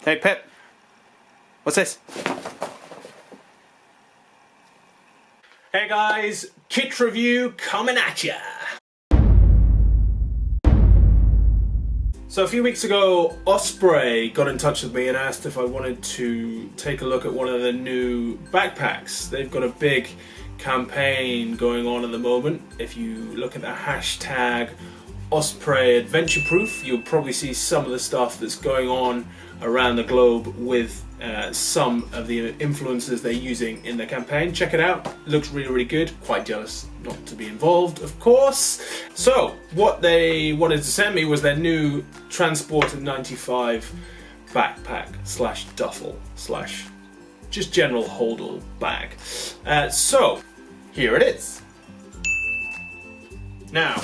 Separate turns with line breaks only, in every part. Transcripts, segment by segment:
Hey Pip, what's this? Hey guys, kit review coming at ya! So a few weeks ago, Osprey got in touch with me and asked if I wanted to take a look at one of the new backpacks. They've got a big campaign going on at the moment. If you look at the hashtag Osprey Adventure Proof, you'll probably see some of the stuff that's going on around the globe with some of the influences they're using in the campaign. Check it out, it looks really, really good. Quite jealous not to be involved, of course. So, what they wanted to send me was their new Transporter 95 backpack slash duffel slash just general Holdall bag. So, here it is. Now,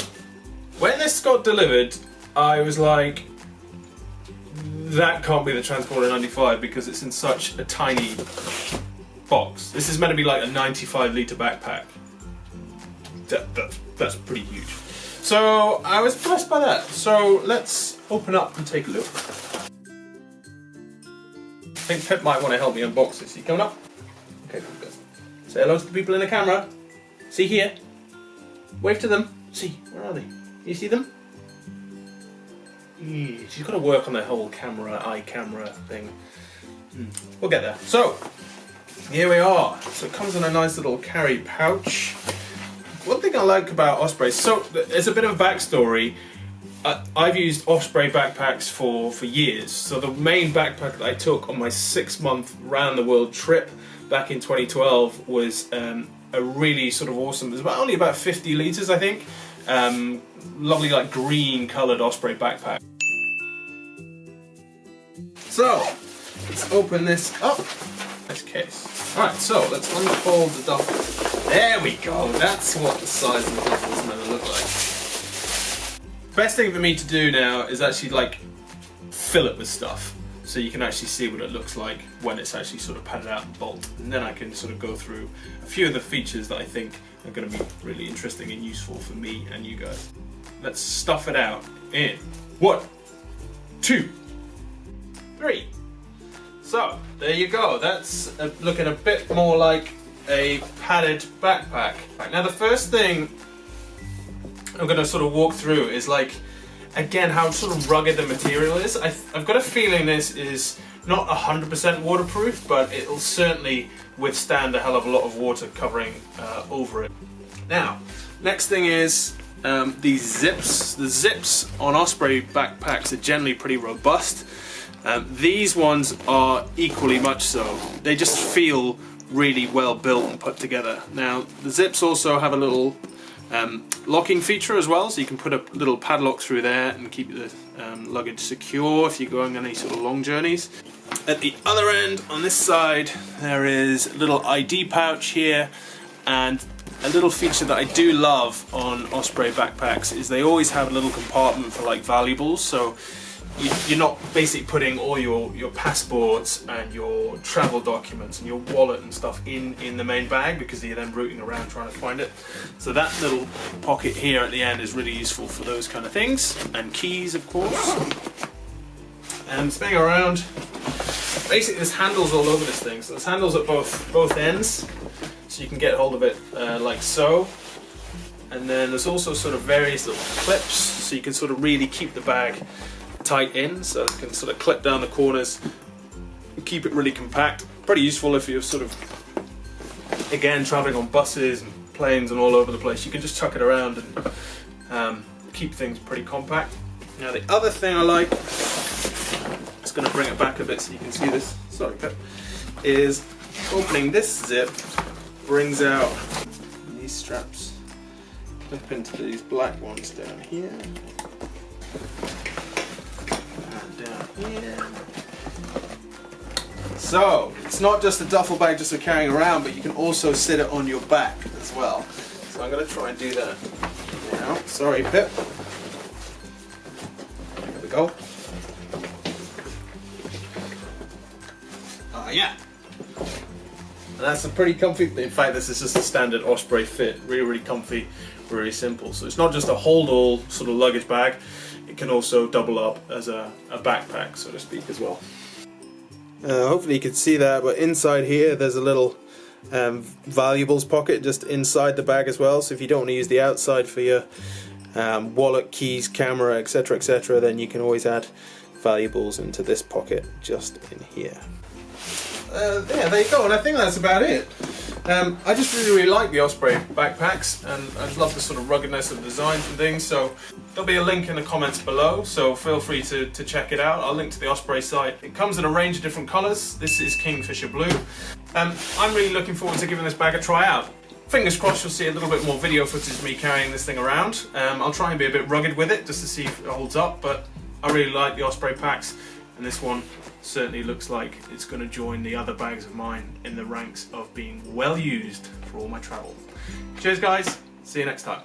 when this got delivered, I was like, that can't be the Transporter 95 because it's in such a tiny box. This is meant to be like a 95 litre backpack. That's pretty huge. So I was impressed by that. So let's open up and take a look. I think Pip might want to help me unbox this. You coming up? Okay, good. Say hello to the people in the camera. See here. Wave to them. See, where are they? You see them? She's got to work on the whole eye camera thing. We'll get there. So, here we are. So it comes in a nice little carry pouch. One thing I like about Osprey, so there's a bit of a backstory. I've used Osprey backpacks for years. So the main backpack that I took on my 6-month round the world trip back in 2012 was a really sort of awesome, it was only about 50 litres I think. Lovely like green coloured Osprey backpack. So, let's open this up. Nice case. Alright, so let's unfold the duffel. There we go, that's what the size of the duffel is meant to look like. Best thing for me to do now is actually like fill it with stuff so you can actually see what it looks like when it's actually sort of padded out and bolt. And then I can sort of go through a few of the features that I think are going to be really interesting and useful for me and you guys. Let's stuff it out in 1, 2, 3. So there you go. That's looking a bit more like a padded backpack. Right, now the first thing I'm going to sort of walk through is like, again, how sort of rugged the material is. I've got a feeling this is not 100% waterproof, but it'll certainly withstand a hell of a lot of water covering over it. Now, next thing is these zips. The zips on Osprey backpacks are generally pretty robust. These ones are equally much so. They just feel really well built and put together. Now, the zips also have a little locking feature as well, so you can put a little padlock through there and keep the luggage secure if you're going on any sort of long journeys. At the other end, on this side, there is a little ID pouch here, and a little feature that I do love on Osprey backpacks is they always have a little compartment for like valuables, so you're not basically putting all your passports and your travel documents and your wallet and stuff in the main bag, because you're then rooting around trying to find it. So that little pocket here at the end is really useful for those kind of things, and keys of course. And spinning around, basically there's handles all over this thing, so there's handles at both ends, so you can get hold of it like so. And then there's also sort of various little clips, so you can sort of really keep the bag tight in, so it can sort of clip down the corners and keep it really compact. Pretty useful if you're sort of, again, traveling on buses and planes and all over the place. You can just chuck it around and keep things pretty compact. Now the other thing I like, just going to bring it back a bit so you can see this, sorry Pip, is opening this zip brings out these straps, clip into these black ones down here. Yeah. So, it's not just a duffel bag just for carrying around, but you can also sit it on your back as well. So I'm going to try and do that now. Sorry, Pip. There we go. Yeah. And that's a pretty comfy, in fact this is just a standard Osprey fit, really, really comfy, really simple. So it's not just a hold-all sort of luggage bag, it can also double up as a backpack, so to speak, as well.
Hopefully you can see that, but inside here there's a little valuables pocket just inside the bag as well, so if you don't want to use the outside for your wallet, keys, camera, etc., then you can always add valuables into this pocket just in here.
Yeah, there you go, and I think that's about it. I just really like the Osprey backpacks, and I love the sort of ruggedness of the designs and things, so there'll be a link in the comments below, so feel free to check it out. I'll link to the Osprey site. It comes in a range of different colours. This is Kingfisher Blue. I'm really looking forward to giving this bag a try out. Fingers crossed you'll see a little bit more video footage of me carrying this thing around. I'll try and be a bit rugged with it just to see if it holds up, but I really like the Osprey packs, and this one certainly looks like it's going to join the other bags of mine in the ranks of being well used for all my travel. Cheers guys, see you next time.